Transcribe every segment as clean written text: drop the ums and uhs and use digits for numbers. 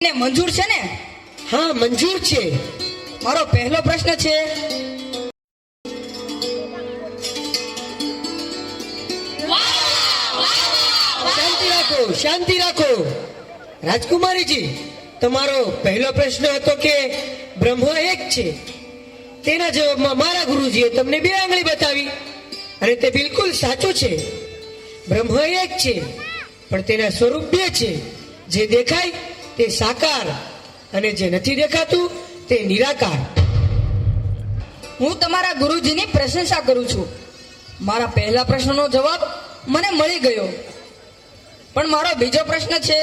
ને મંજૂર છે ને? હા, મંજૂર છે. મારો પહેલો પ્રશ્ન છે, શાંતિ રાખો, શાંતિ રાખો. રાજકુમારીજી, તમારો પહેલો પ્રશ્ન હતો કે બ્રહ્મ એક છે. તેના જવાબમાં મારા ગુરુજીએ તમને બે આંગળી બતાવી અને તે બિલકુલ સાચું છે. બ્રહ્મ એક છે, પણ તેના સ્વરૂપ બે છે. જે દેખાય તે સાકાર અને જે નથી દેખાતું તે નિરાકાર. હું તમારા ગુરુજીની પ્રશંસા કરું છું. મારા પહેલા પ્રશ્નનો જવાબ મને મળી ગયો. પણ મારો બીજો પ્રશ્ન છે,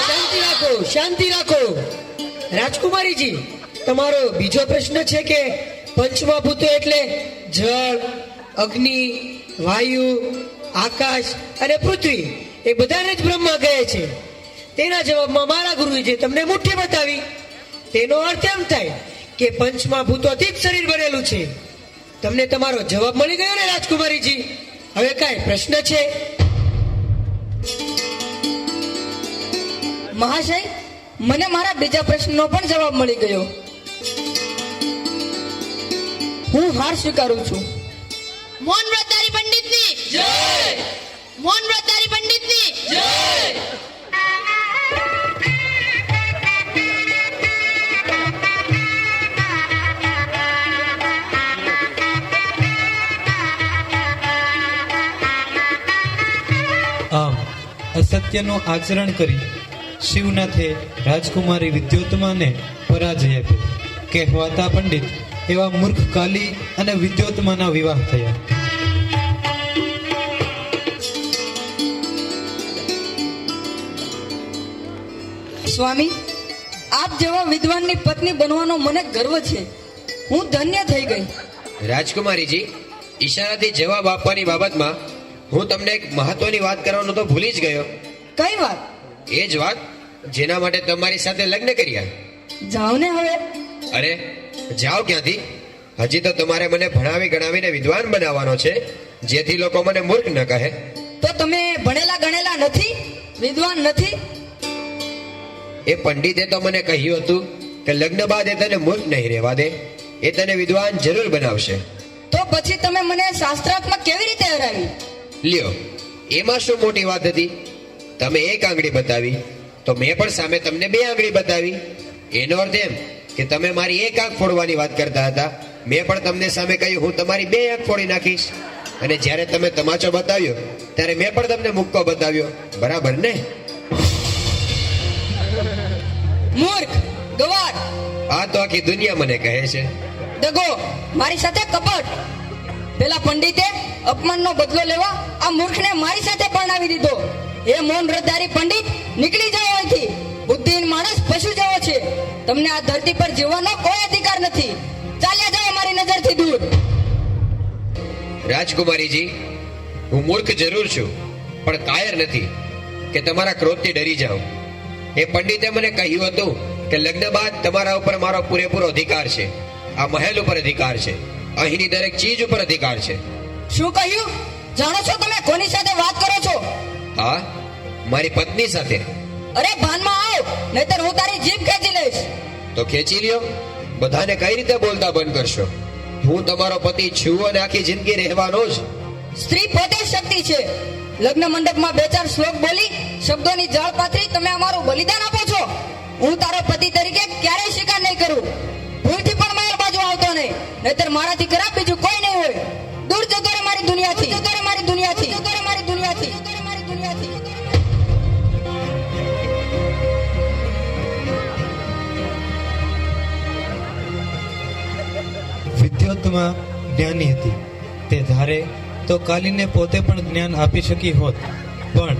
શાંતિ રાખો, શાંતિ રાખો. રાજકુમારીજી, તમારો બીજો પ્રશ્ન છે કે પંચમહાભૂતો એટલે જળ, અગ્નિ, વાયુ, આકાશ અને પૃથ્વી એ બધાને જ બ્રહ્મ કહે છે. તેના જવાબમાં મારા ગુરુજીએ તમને મુઠ્ઠી બતાવી. તેનો અર્થ એમ થાય કે પંચમહાભૂતોથી જ શરીર બનેલું છે. તમને તમારો જવાબ મળી ગયો ને રાજકુમારીજી? હવે કાંઈ પ્રશ્ન છે? મહાશય, મને મારા બીજા પ્રશ્નનો પણ જવાબ મળી ગયો. હું હાર સ્વીકારું છું. મૌન વ્રતધારી પંડિતની જય. મૌન વ્રતધારી પંડિતની જય. આમ અસત્યનું આચરણ કરી શિવનાથે રાજકુમારી વિદ્યોતમાને પરાજય આપ્યો. કહેવાતા પંડિત એવા મૂર્ખ કાલી અને વિદ્યોતમાના વિવાહ થયા. સ્વામી, આપ જેવા વિદ્વાનની પત્ની બનવાનો મને ગર્વ છે. હું ધન્ય થઈ ગઈ. રાજકુમારીજી, ઈશારાથી જવાબ આપવાની બાબતમાં હું તમને એક મહત્વની વાત કરવાનું તો ભૂલી જ ગયો. કઈ વાત? એ જ વાત જેના માટે તમારી સાથે લગ્ન કર્યા. જાઓ ને હવે. અરે જાઓ ક્યાંથી? હજી તો તમારે મને ભણાવી ગણાવીને વિદ્વાન બનાવવાનો છે, જેથી લોકો મને મૂર્ખ ન કહે. તો તમે ભણેલા ગણેલા નથી, વિદ્વાન નથી? એ પંડિતે તો મને કહ્યું હતું કે લગ્ન બાદ એ તને મૂર્ખ નહીં રહેવા દે, એ તને વિદ્વાન જરૂર બનાવશે. તો પછી તમે મને શાસ્ત્રાત્મક કેવી રીતે હરાવી? લ્યો, એમાં શું મોટી વાત હતી? તમે એક આંગળી બતાવી તો મેં પણ સામે તમને બે આંગળી બતાવી. એનો અર્થ એમ કે તમે મારી એક આંખ ફોડવાની વાત કરતા હતા, મેં પણ તમને સામે કહ્યું હું તમારી બે આંખ ફોડી નાખીશ. અને જ્યારે તમે તમાચો બતાવ્યો ત્યારે મેં પણ તમને મુક્કો બતાવ્યો. બરાબર ને? મૂર્ખ, ગવાર, આ તો આખી દુનિયા મને કહે છે. દગો, મારી સાથે કપટ. પેલા પંડિતે અપમાનનો બદલો લેવા આ મૂર્ખને મારી સાથે પરણાવી દીધો. એ મૌન વ્રતધારી પંડિત, નીકળી જાઓ અહીંથી. બુદ્ધિહીન માણસ પશુ જેવો છે. તમને આ ધરતી પર જીવવાનો કોઈ અધિકાર નથી. ચાલ્યા જાઓ મારી નજરથી દૂર. રાજકુમારીજી, હું મૂર્ખ જરૂર છું, પણ કાયર નથી કે તમારા ક્રોધથી ડરી જાઓ. એ પંડિતે મને કહ્યું હતું કે લગ્ન બાદ તમારા ઉપર મારો પૂરેપૂરો અધિકાર છે. આ મહેલ ઉપર અધિકાર છે, અહીંની દરેક ચીજ ઉપર અધિકાર છે. શું કહ્યું? જાણો છો તમે કોની સાથે વાત કરો છો? હા, મારી પત્ની સાથે. અરે ભાનમાં આવ, નહીતર હું તારી જીભ ખેંચી લઈશ. તો ખેંચી લ્યો. બધાને કઈ રીતે બોલતા બંધ કરશો? હું તમારો પતિ છું અને આખી જિંદગી રહેવાનો જ. સ્ત્રી પોતે જ શક્તિ છે. લગ્ન મંડપમાં બે ચાર શ્લોક બોલી શબ્દોની જાળ પાથરી તમે અમારું બલિદાન આપો છો. હું તારો પતિ તરીકે ક્યારેય સ્વીકાર નહીં કરું. ભૂલથી પણ મારી બાજુ આવતો નહીં, નહીતર મારાથી ખરાબ બીજું કોઈ નહીં હોય. દૂર જતો રે મારી દુનિયાથી, જતો રે મારી દુનિયાથી, જતો રે મારી દુનિયાથી, જતો રે મારી દુનિયાથી. વિદ્યોતમા જ્ઞાની હતી. તે ધારે તો કાલીને પોતે પણ જ્ઞાન આપી શકી હોત, પણ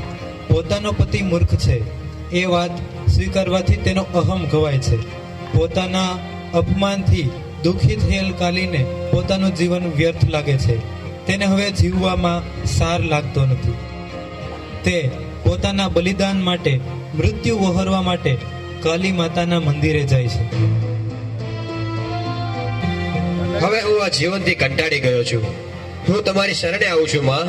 પોતાનો પતિ મૂર્ખ છે એ વાત સ્વીકારવાથી તેનો અહમ ઘવાય છે. પોતાના અપમાનથી દુઃખી થયેલ કાલીને પોતાનું જીવન વ્યર્થ લાગે છે. તેને હવે જીવવામાં સાર લાગતો નથી. તે પોતાના બલિદાન માટે, મૃત્યુ વહોરવા માટે કાલી માતાના મંદિરે જાય છે. હવે હું આ જીવનથી કંટાળી ગયો છું. હું તમારી શરણે આવું છું માં.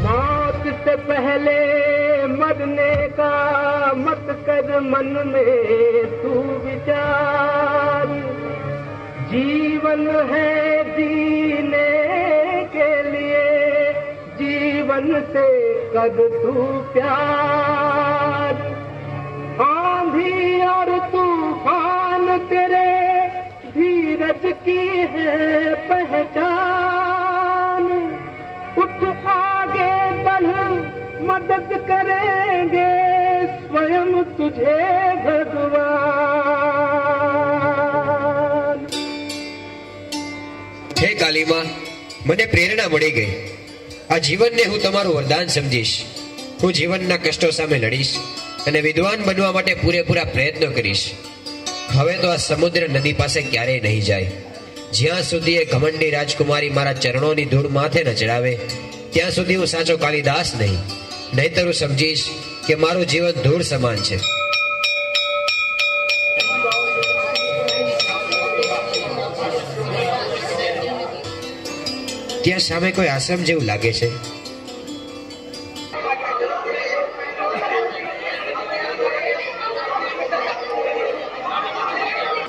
मौत से पहले मरने का मत कर मन में तू विचार जीवन है जीने के लिए जीवन से कर तू प्यार आंधी और तूफान तेरे धीरज की है पहचान उठ आगे बढ़ मदद करेंगे स्वयं तुझे भगवान. હે કાલીમાં, મને પ્રેરણા મળી ગઈ. આ જીવનને હું તમારું વરદાન સમજીશ. હું જીવનના કષ્ટો સામે લડીશ અને વિદ્વાન બનવા માટે પૂરેપૂરા પ્રયત્નો કરીશ. હવે તો આ સમુદ્ર નદી પાસે ક્યારેય નહીં જાય. જ્યાં સુધી એ ઘમંડી રાજકુમારી મારા ચરણોની ધૂળ માથે ન ચડાવે ત્યાં સુધી હું સાચો કાલિદાસ નહીં. નહીતર હું સમજીશ કે મારું જીવન ધૂળ સમાન છે. ત્યાં સામે કોઈ આશ્રમ જેવું લાગે છે.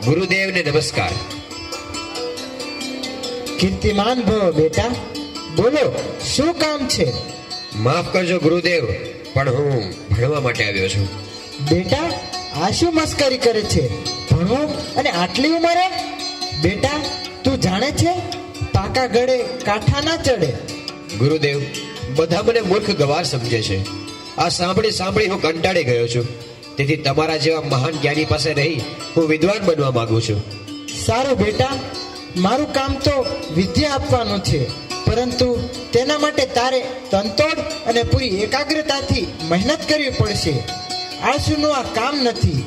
ગુરુદેવને નમસ્કાર. કીર્તિમાન ભવ બેટા, બોલો શું કામ છે? માફ કરજો ગુરુદેવ, પણ હું ભણવા માટે આવ્યો છું. બેટા આ શું મસ્કરી કરે છે? ભણવું અને આટલી ઉંમરે? બેટા તું જાણે છે પાકા ગળે કાંઠા ના ચડે. ગુરુદેવ, બધા મને મૂર્ખ ગવાર સમજે છે. આ સાંભળી સાંભળી હું કંટાળી ગયો છું. તેથી તમારા જેવા મહાન જ્ઞાની પાસે રહી હું વિદ્વાન બનવા માંગુ છું. સારું બેટા, મારું કામ તો વિદ્યા આપવાનું છે, પરંતુ તેના માટે તારે તનતોડ અને પૂરી એકાગ્રતાથી મહેનત કરવી પડશે. આળસુનું આ કામ નથી.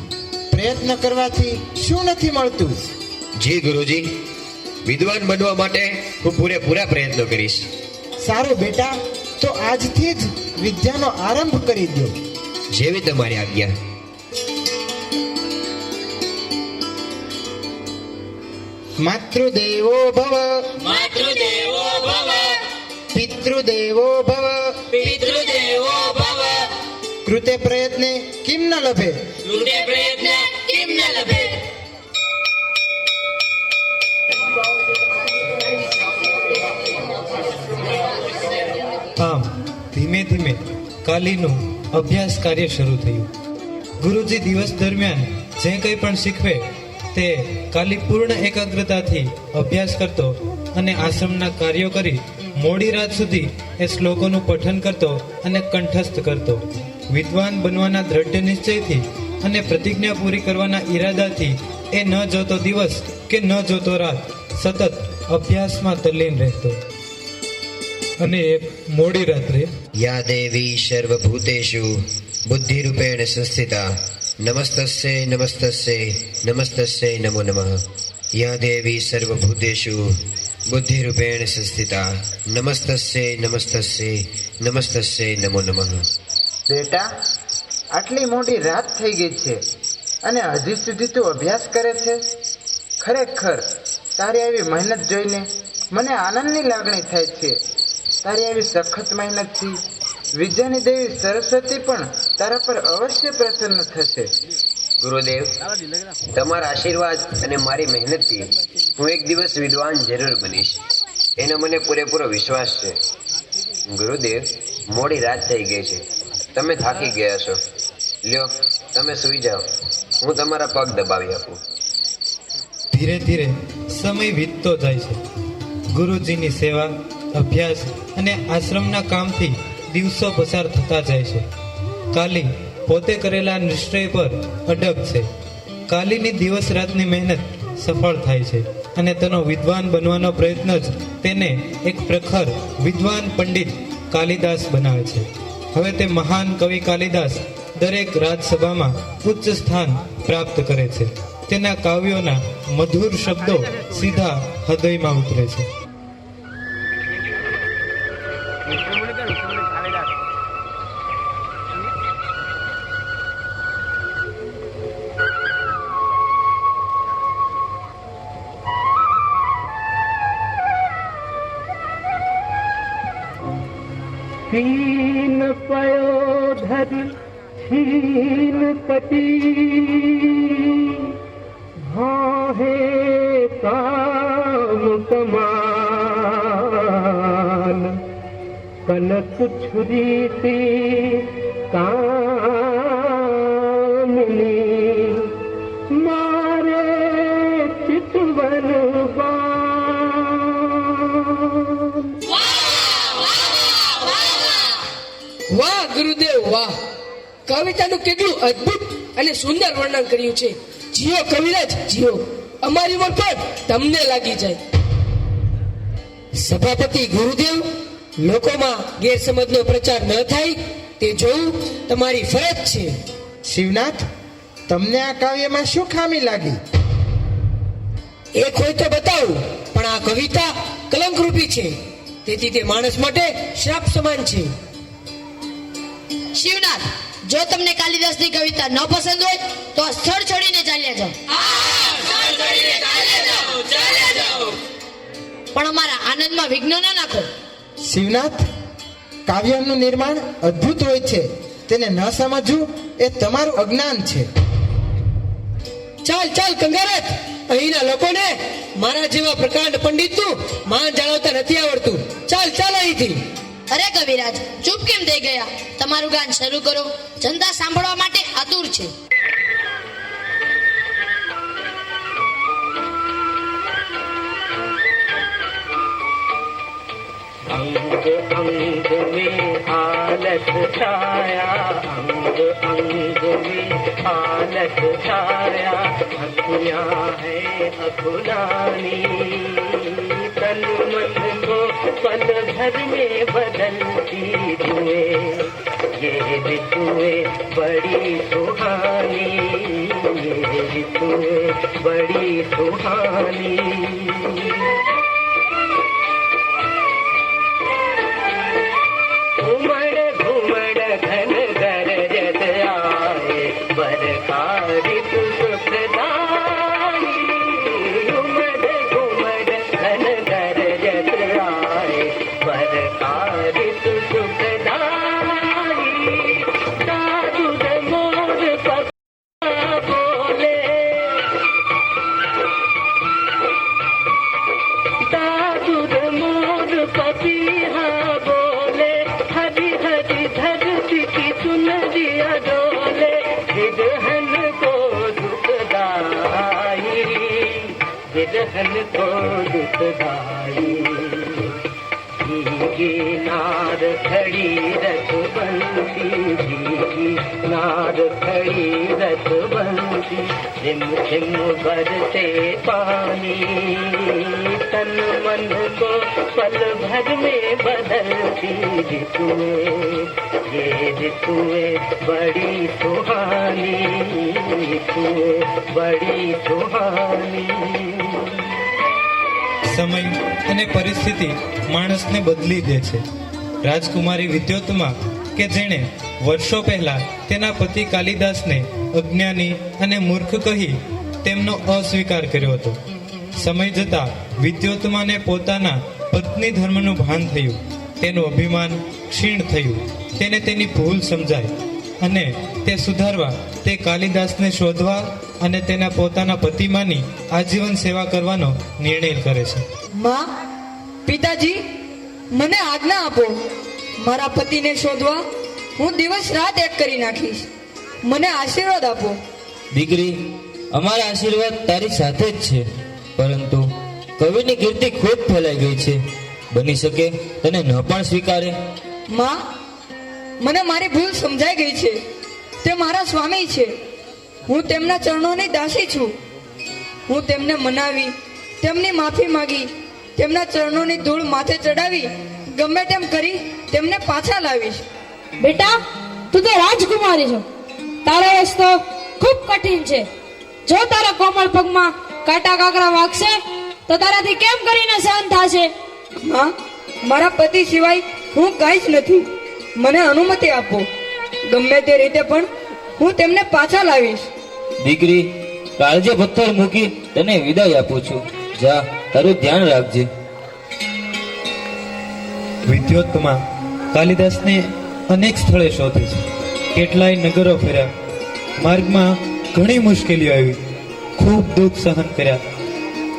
પ્રયત્ન કરવાથી શું નથી મળતું? જી ગુરુજી, વિદ્વાન બનવા માટે હું પૂરેપૂરા પ્રયત્નો કરીશ. સારું બેટા, તો આજથી જ વિદ્યાનો આરંભ કરી દો. જેવી તમારી આજ્ઞા. માતૃદેવો ભવ, માતૃદેવો ભવ પિતૃદેવો ભવ, પિતૃદેવો ભવ કૃતે પ્રયત્ને કિમ ન લભે. કૃતે પ્રયત્ન કિમ ન લભે. આમ ધીમે ધીમે કાલીનું અભ્યાસ કાર્ય શરૂ થયું. ગુરુજી દિવસ દરમિયાન જે કંઈ પણ શીખવે તે કાલી પૂર્ણ એકાગ્રતાથી અભ્યાસ કરતો અને આશ્રમના કાર્યો કરી મોડી રાત સુધી એ શ્લોકોનું પઠન કરતો અને કંઠસ્થ કરતો. વિદ્વાન બનવાના દ્રઢ નિશ્ચયથી અને પ્રતિજ્ઞા પૂરી કરવાના ઈરાદાથી એ ન જોતો દિવસ કે ન જોતો રાત સતત અભ્યાસમાં તલ્લીન રહેતો. અને એક મોડી રાત્રે યા દેવી સર્વભૂતેષુ બુદ્ધિરૂપેણ સંસ્થિતા નમસ્તસ્ય નમસ્તસ્ય નમસ્તસ્ય નમો નમઃ. યા દેવી સર્વભૂતેષુ બુદ્ધિરૂપેણ સંસ્થિતા નમસ્તસ્ય નમસ્તસ્ય નમસ્તસ્ય નમો નમઃ. બેટા આટલી મોટી રાત થઈ ગઈ છે અને હજી સુધી તું અભ્યાસ કરે છે? ખરેખર તારી આવી મહેનત જોઈને મને આનંદની લાગણી થાય છે. તારી આવી સખત મહેનતથી વિદ્યાની દેવી સરસ્વતી પણ તારા પર અવશ્ય પ્રસન્ન થશે. ગુરુદેવ, તમારા આશીર્વાદ અને મારી મહેનતથી હું એક દિવસ વિદ્વાન જરૂર બનીશ, એનો મને પૂરેપૂરો વિશ્વાસ છે. ગુરુદેવ, મોડી રાત થઈ ગઈ છે, તમે થાકી ગયા છો. લ્યો, તમે સૂઈ જાઓ, હું તમારા પગ દબાવી આપું. ધીરે ધીરે સમય વીતતો જાય છે. ગુરુજીની સેવા, અભ્યાસ અને આશ્રમના કામથી દિવસો પસાર થતા જાય છે. કાલી પોતે કરેલા નિશ્ચય પર અડગ છે. કાલીની દિવસ રાતની મહેનત સફળ થાય છે અને તેનો વિદ્વાન બનવાનો પ્રયત્ન જ તેને એક પ્રખર વિદ્વાન પંડિત કાલિદાસ બનાવે છે. હવે તે મહાન કવિ કાલિદાસ દરેક રાજસભામાં ઉચ્ચ સ્થાન પ્રાપ્ત કરે છે. તેના કાવ્યોના મધુર શબ્દો સીધા હૃદયમાં ઉતરે છે. सीन पयोधर छीन कटी भाहे काम कमान कनक छुरी सी कामिनी मारे चितवन बान। વાહ ગુરુદેવ વાહ, કવિતાનું કેટલું અદ્ભુત અને સુંદર વર્ણન કર્યું છે. જીઓ કવિરાજ જીઓ, અમારી ઉંમર પણ તમને લાગી જાય. સભાપતિ ગુરુદેવ, લોકોમાં ગેરસમજનો પ્રચાર ન થાય તે જોવું તમારી ફરજ છે. શિવનાથ, તમને આ કાવ્યમાં શું ખામી લાગી? એક હોય તો બતાવું, પણ આ કવિતા કલંકરૂપી છે, તેથી તે માણસ માટે શ્રાપ સમાન છે. શિવનાથ, જો તમને કાલિદાસની કવિતા ન પસંદ હોય તો આ સ્થળ છોડીને ચાલ્યા જાઓ. પણ અમારા આનંદમાં વિઘ્ન ન નાખો. શિવનાથ, કાવ્યનું નિર્માણ અદ્ભુત હોય છે, તેને ન સમજવું એ તમારું અજ્ઞાન છે. ચાલ ચાલ કંગારત, અહીંના લોકોને મારા જેવા પ્રકાંડ પંડિતનું માન જાળવતા નથી આવડતું. ચાલ ચાલ અહીંથી. અરે કવિરાજ, ચૂપ કેમ થઈ ગયા? તમારું ગાન શરૂ કરો, જનતા સાંભળવા માટે આતુર છે. अंग अंग में आलस छाया, अंग अंग में आलस छाया, अखुना है अखुनानी तन मन को पल भर में बदलती हुए ये ऋतुएं बड़ी सुहानी, ये ऋतुएं बड़ी सुहानी. घुमड़ घुमड़ घन गरजत आए बरखा ऋतु सुखदाई, घुमड़ घुमड़ घन गरजत आए बरखा ऋतु सुखदाई. साधु मोर पका बोले, साधु मोर पपीहा बोले, हरी हरी धरती की सुनरिया डोले, विरहन को दुखदाई, विरहन को दुखदाई. भीगी नार खड़ी रथ बंसी, भीगी नार खड़ी रथ बंसी, झिम झिम बरसे पानी तन मन को पल भर में बदलती ऋतुएं, ये ऋतुएं बड़ी सुहानी, ऋतुएं बड़ी सुहानी. સમય અને પરિસ્થિતિ માણસને બદલી દે છે. રાજકુમારી વિદ્યોતમાં કે જેણે વર્ષો પહેલા તેના પતિ કાલિદાસને અજ્ઞાની અને મૂર્ખ કહી તેમનો અસ્વીકાર કર્યો હતો. સમય જતાં વિદ્યોતમાને પોતાના પત્ની ધર્મનું ભાન થયું, તેનું અભિમાન ક્ષીણ થયું, તેને તેની ભૂલ સમજાય અને તે સુધારવા તે કાલિદાસને શોધવા અને તેના પોતાના પતિમાની આજીવન સેવા કરવાનો નિર્ણય કરે છે. માં, પિતાજી, મને આજ્ઞા આપો. મારા પતિને શોધવા હું દિવસ રાત એક કરી નાખીશ. મને આશીર્વાદ આપો. દીકરી, અમારા આશીર્વાદ તારી સાથે જ છે, પરંતુ કવિની કીર્તિ ખૂબ ફેલાઈ ગઈ છે. બની શકે તને ન પણ સ્વીકારે. માં, મને મારી ભૂલ સમજાઈ ગઈ છે. તે મારા સ્વામી છે, હું તેમના ચરણોની દાસી છું. હું તેમને મનાવી, તેમની માફી માંગી, તેમના ચરણોની ધૂળ માથે ચડાવી ગમે તેમ કરી તેમને પાછા લાવીશ. બેટા, તું તો રાજકુમારી છો, તારો રસ્તો ખૂબ કઠિન છે. જો તારા કોમળ પગમાં કાંટા કાકરા વાગશે તો તારાથી કેમ કરીને સહન થશે? માં, મારા પતિ સિવાય હું કાંઈ જ નથી. મને અનુમતિ આપો. ગમે તે રીતે પણ હું તેમને પાછા લાવીશ. દીકરી, કાળજે પથ્થર મૂકી તને વિદાય આપું છું. જા, તારું ધ્યાન રાખજે. વિદ્યોતમાં કાલિદાસને અનેક સ્થળે શોધે છે, કેટલાય નગરો ફર્યા, માર્ગમાં ઘણી મુશ્કેલીઓ આવી, ખૂબ દુઃખ સહન કર્યા,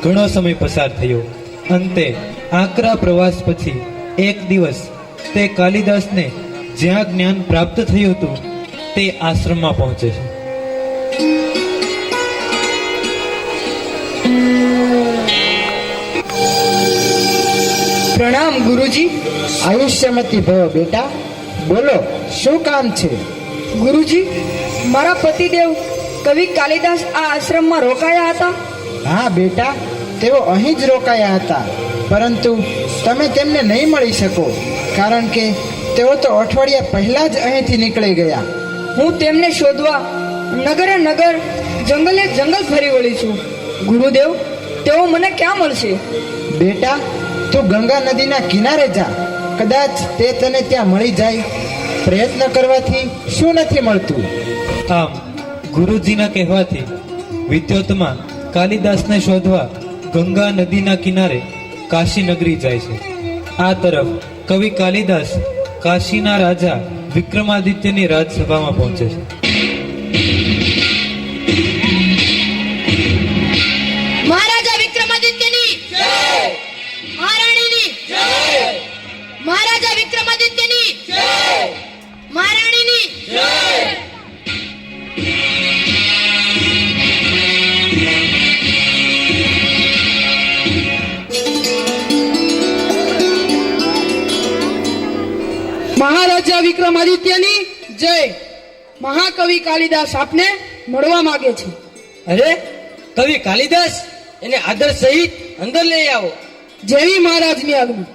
ઘણો સમય પસાર થયો. અંતે આકરા પ્રવાસ પછી એક દિવસ તે કાલિદાસને જ્યાં જ્ઞાન પ્રાપ્ત થયું હતું તે આશ્રમમાં પહોંચે છે. પ્રણામ ગુરુજી. આયુષ્યમતી ભવ બેટા, બોલો શું કામ છે? ગુરુજી, મારા પતિદેવ કવિ કાલિદાસ આ આશ્રમમાં રોકાયા હતા. હા બેટા, તેઓ અહીં જ રોકાયા હતા, પરંતુ તમે તેમને નહીં મળી શકો, કારણ કે તેઓ તો અઠવાડિયા પહેલા જ અહીંથી નીકળી ગયા. હું તેમને શોધવા નગરે નગર, જંગલે જંગલ ફરી વળી છું. ગુરુદેવ, તેઓ મને ક્યાં મળશે? બેટા, તું ગંગા નદીના કિનારે જા, કદાચ તે તને ત્યાં મળી જાય. પ્રયત્ન કરવાથી શું નથી મળતું? આમ ગુરુજીના કહેવાથી વિદ્યોતમાં કાલિદાસને શોધવા ગંગા નદીના કિનારે કાશી નગરી જાય છે. આ તરફ કવિ કાલિદાસ કાશીના રાજા વિક્રમાદિત્યની રાજસભામાં પહોંચે છે. મહારાજા વિક્રમાદિત્યની જય, મહારાણીની જય, મહારાજા વિક્રમાદિત્યની જય, મહારાણીની જય. મહારાજા વિક્રમાદિત્યની જય. મહાકવિ કાલિદાસ આપને મળવા માંગે છે. અરે કવિ કાલિદાસ, એને આદર સહિત અંદર લઈ આવો. જેવી મહારાજની આજ્ઞા.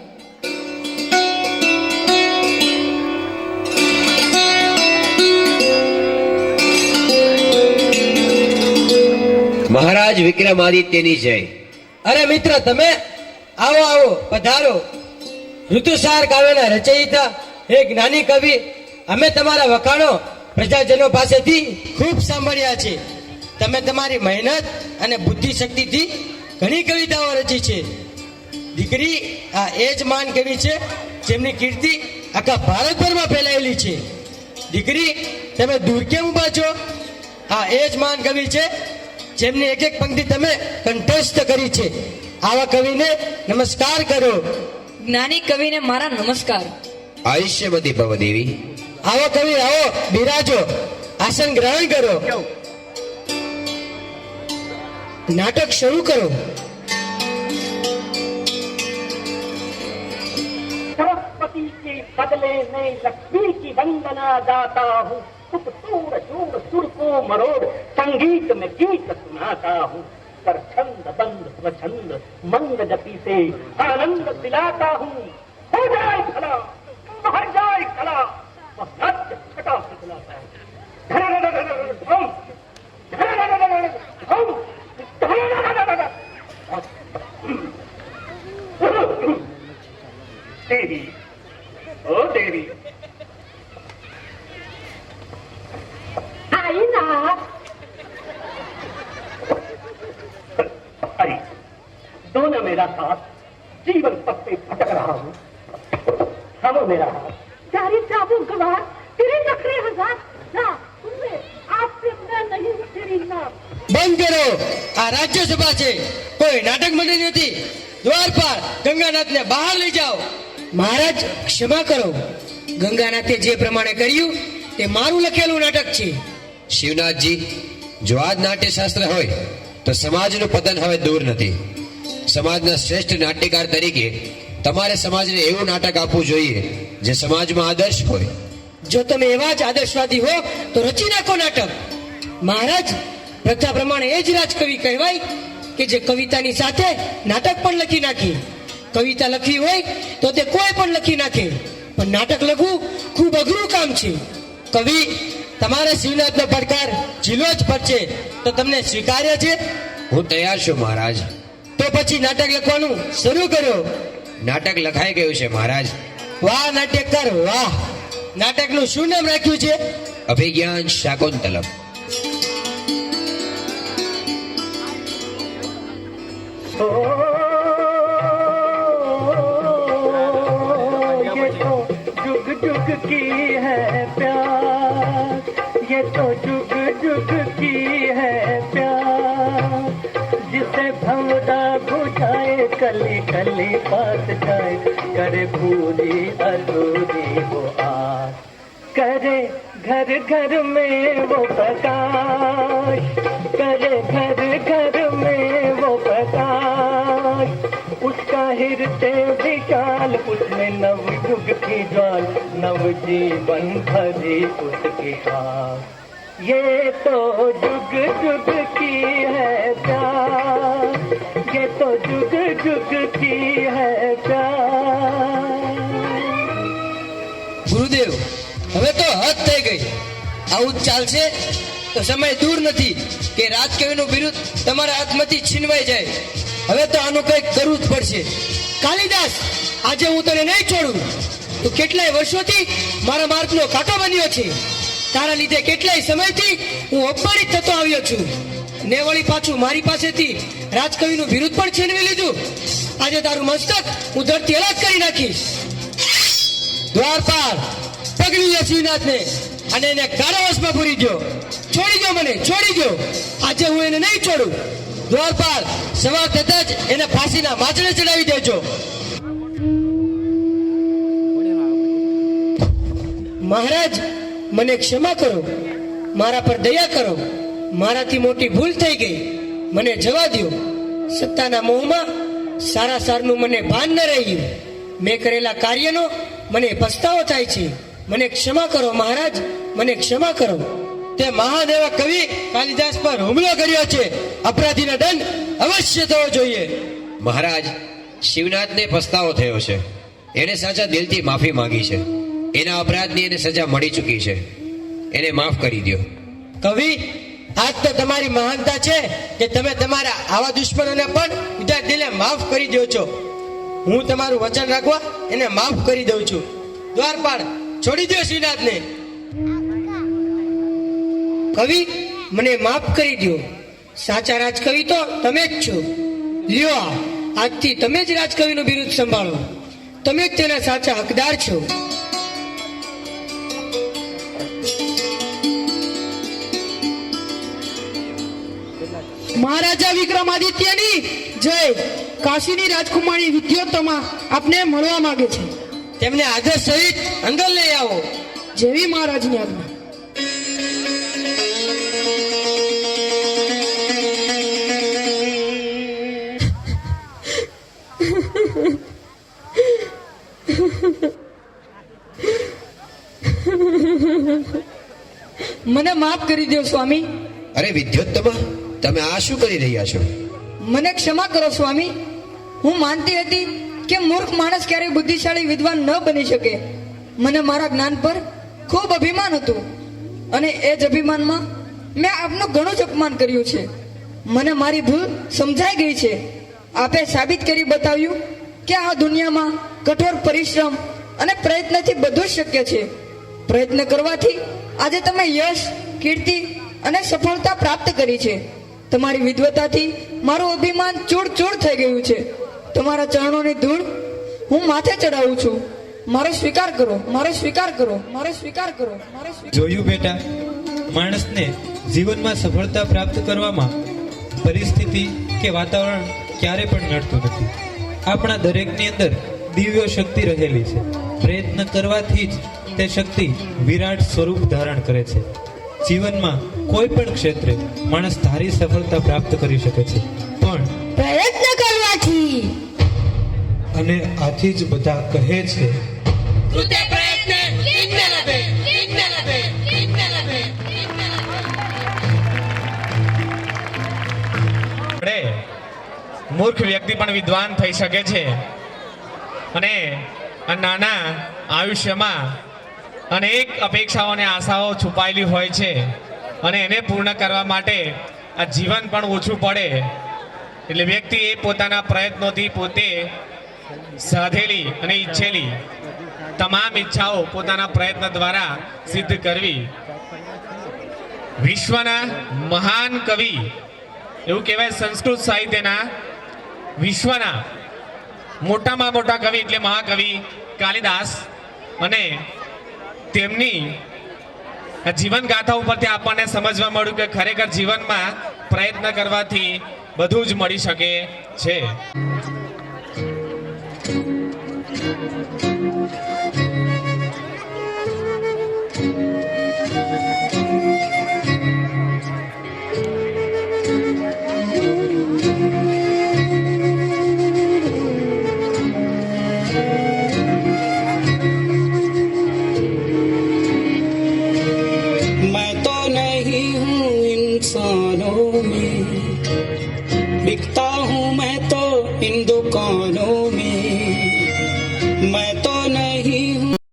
મહારાજ વિક્રમાદિત્યની જય. અરે મિત્ર, તમે આવો આવો, પધારો. ઋતુસાર કાવ્યના રચયિતા હે જ્ઞાની કવિ, અમે તમારા વખાણો પ્રજાજનો પાસેથી ખૂબ સાંભળ્યા છે. તમે તમારી મહેનત અને બુદ્ધિ શક્તિથી ઘણી કવિતાઓ રચી છે. દીકરી, આ એ જ મહાન કવિ છે જેમની કીર્તિ આખા ભારતભરમાં ફેલાયેલી છે. દીકરી, તમે દૂર કેમ ઊભા છો? આ એ જ મહાન કવિ છે જેમની એક એક પંક્તિ તમે કંઠસ્થ કરી છે. આવા કવિને નમસ્કાર કરો. જ્ઞાની કવિને મારા નમસ્કાર. આયુષ્યમતી ભવ દેવી. આવો કવિ, આવો, બિરાજો, આસન ગ્રહણ કરો. નાટક શરૂ કરો. सरस्वती के बदले में लक्ष्मी की वंदना गाता हूँ. सुख सूर शूर सुर को मरोड़ संगीत में गीत सुनाता हूँ. कर छंद बंद स्वछंद मंग जपी से आनंद दिलाता हूँ. हो जाए भला, बाहर जाए कला, वह नाट्य छटा सिखलाता है. धम, देवी, ओ देवी, आई ना. अरे, दो ना मेरा साथ, जीवन पथ पे भटक रहा हूँ. थामो मेरा हाथ. चारी चाबू गवार, तेरे नखरे हजार. ना, सुन ले, आपसे मैं नहीं हूँ तेरी नाम. બંધ કરો. આ રાજ્યસભા છે, કોઈ નાટક મંડળી નથી. દ્વાર પાર ગંગાનાથને બહાર લઈ જાઓ. મહારાજ, ક્ષમા કરો. ગંગાનાથે જે પ્રમાણે કર્યું તે મારું લખેલું નાટક છે. શિવનાથજી, જો આ જ નાટ્યશાસ્ત્ર હોય તો સમાજનું પતન હવે દૂર નથી. સમાજના શ્રેષ્ઠ નાટ્યકાર તરીકે તમારે સમાજને એવું નાટક આપવું જોઈએ જે સમાજમાં આદર્શ હોય. જો તમે એવા જ આદર્શવાદી હો તો રચી નાખો નાટક. મહારાજ, પ્રથા પ્રમાણે એ જ રાજકવિ કહેવાય કે જે કવિતાની સાથે નાટક પણ લખી નાખે. કવિતા લખવી હોય તો તે કોઈ પણ લખી નાખે, પણ નાટક લખવું ખૂબ અઘરું કામ છે. કવિ, તમારે શિવનાથનો પડકાર ઝીલો જ પડશે, તો તમને સ્વીકાર્ય છે? હું તૈયાર છું મહારાજ. તો પછી નાટક લખવાનું શરૂ કરો. નાટક લખાઈ ગયું છે મહારાજ. વાહ નાટ્યકાર, વાહ. નાટકનું શું નામ રાખ્યું છે? અભિજ્ઞાન શાકુંતલમ. ये तो जुग जुग की है प्यास, ये तो जुग जुग की है प्यास। जिसे भंवरा बुझाए कली कली पास जाए, करे पूरी अधूरी वो आस, करे घर घर में वो प्रकाश, करे घर घर में वो प्रकाश। उसका हृदय विशाल, उसमें नव युग की ज्वाल, नव जीवन भरी उसकी आस। ये तो जुग जुग की है प्यास, ये तो जुग जुग की है प्यास। ગુરુદેવ, હવે તો હદ થઈ ગઈ. આવું જ ચાલશે તો સમય દૂર નથી કે રાજકવિનું બિરુદ તમારા હાથમાંથી છીનવાઈ જાય. હવે તો આનું કંઈક કરવું જ પડશે. કાલિદાસ, આજે હું તને નહીં છોડું. તું કેટલાય વર્ષોથી મારા માર્ગનો કાંટો બન્યો છે. તારા લીધે કેટલાય સમયથી હું અપમાનિત થતો આવ્યો છું. ને વળી પાછું મારી પાસેથી રાજકવિનું બિરુદ પણ છીનવી લીધું. આજે તારું મસ્તક હું ધરતી અલગ કરી નાખીશ. દ્વારપાલ, પકડી લે શ્રીનાથને અને એને કારાવાસમાં પૂરી દો. છોડી દો મને, છોડી દો. આજે હું એને નહીં છોડું. દ્વારપાલ, સવાર થતા જ એને ફાંસીના માચડે ચડાવી દેજો. મહારાજ, મને ક્ષમા કરો, મારા પર દયા કરો. મારાથી મોટી ભૂલ થઈ ગઈ, મને જવા દો. સત્તાના મોહમાં સારા સારનું મને ભાન ન રહ્યું. મેં કરેલા કાર્યનો મને પસ્તાવો થાય છે. મને ક્ષમા કરો મહારાજ, મને ક્ષમા કરો. તે મહાન એવા કવિ કાલિદાસ પર હુમલો કર્યો છે. અપરાધીનો દંડ અવશ્ય થવો જોઈએ. મહારાજ, શિવનાથને પસ્તાવો થયો છે. એણે સાચા દિલથી માફી માંગી છે. એના અપરાધની એને સજા મળી ચૂકી છે. એને માફ કરી દો. કવિ, આજ તો તમારી મહાનતા છે કે તમે તમારા આવા દુશ્મનોને પણ ઉદાર દિલે માફ કરી દો છો. હું તમારું વચન રાખવા એને માફ કરી દઉં છું. દ્વારપાળ, છોડી દો શ્રીનાથને. કવિ, મને માફ કરી દો. સાચા રાજકવિ તો તમે જ છો. લ્યો, આજથી તમે જ રાજકવિનું બિરુદ સંભાળો. તમે જ તેના સાચા હકદાર છો. મહારાજા વિક્રમાદિત્યની જય. કાશીની રાજકુમારી વિદ્યોત્તમા આપને મળવા માંગે છે. તેમને આદર સહિત અંદર લઈ આવો. જેવી મહારાજની આજ્ઞા. મને માફ કરી દો સ્વામી. અરે વિદ્યોત્તમા, તમે આ શું કરી રહ્યા છો? મને ક્ષમા કરો સ્વામી. હું માનતી હતી કે મૂર્ખ માણસ ક્યારેય બુદ્ધિશાળી વિદ્વાન ન બની શકે. મને મારા જ્ઞાન પર ખૂબ અભિમાન હતું અને એ જ અભિમાનમાં મેં આપનું ઘણું જ અપમાન કર્યું છે. મને મારી ભૂલ સમજાઈ ગઈ છે. આપે સાબિત કરી બતાવ્યું કે આ દુનિયામાં કઠોર પરિશ્રમ અને પ્રયત્નથી બધું જ શક્ય છે. પ્રયત્ન કરવાથી આજે તમે યશ, કીર્તિ અને સફળતા પ્રાપ્ત કરી છે. તમારી વિદ્વતાથી મારું અભિમાન ચૂડ ચૂડ થઈ ગયું છે. તમારા ચરણોની ધૂળ હું માથે ચડાવું છું. મારો સ્વીકાર કરો, મારો સ્વીકાર કરો, મારો સ્વીકાર કરો, મારો સ્વીકાર. જોયું બેટા, માણસને જીવનમાં સફળતા પ્રાપ્ત કરવામાં પરિસ્થિતિ કે વાતાવરણ ક્યારે પણ નડતું નથી. આપણા દરેકની અંદર દિવ્ય શક્તિ રહેલી છે. પ્રયત્ન કરવાથી જ તે શક્તિ વિરાટ સ્વરૂપ ધારણ કરે છે. જીવનમાં કોઈ પણ ક્ષેત્રે માણસ ધારી સફળતા પ્રાપ્ત કરી શકે છે, પણ પ્રયત્ન કરવાથી. અને આથી જ બધા કહે છે, કૃતે પ્રયત્ન કિન્ન લભે, કિન્ન લભે, કિન્ન લભે. મૂર્ખ વ્યક્તિ પણ વિદ્વાન થઈ શકે છે અને આ નાના આયુષ્યમાં અનેક અપેક્ષાઓ અને આશાઓ છુપાયેલી હોય છે અને એને પૂર્ણ કરવા માટે આ જીવન પણ ઓછું પડે. એટલે વ્યક્તિએ પોતાના પ્રયત્નોથી પોતે સાધેલી અને ઈચ્છેલી તમામ ઈચ્છાઓ પોતાના પ્રયત્ન દ્વારા સિદ્ધ કરવી. વિશ્વના મહાન કવિ એવું કહેવાય સંસ્કૃત સાહિત્યના વિશ્વના મોટામાં મોટા કવિ એટલે મહાકવિ કાલિદાસ અને તેમની આ જીવન ગાથા ઉપરથી આપણને સમજવા મળ્યું કે ખરેખર જીવનમાં પ્રયત્ન કરવાથી બધું જ મળી શકે છે.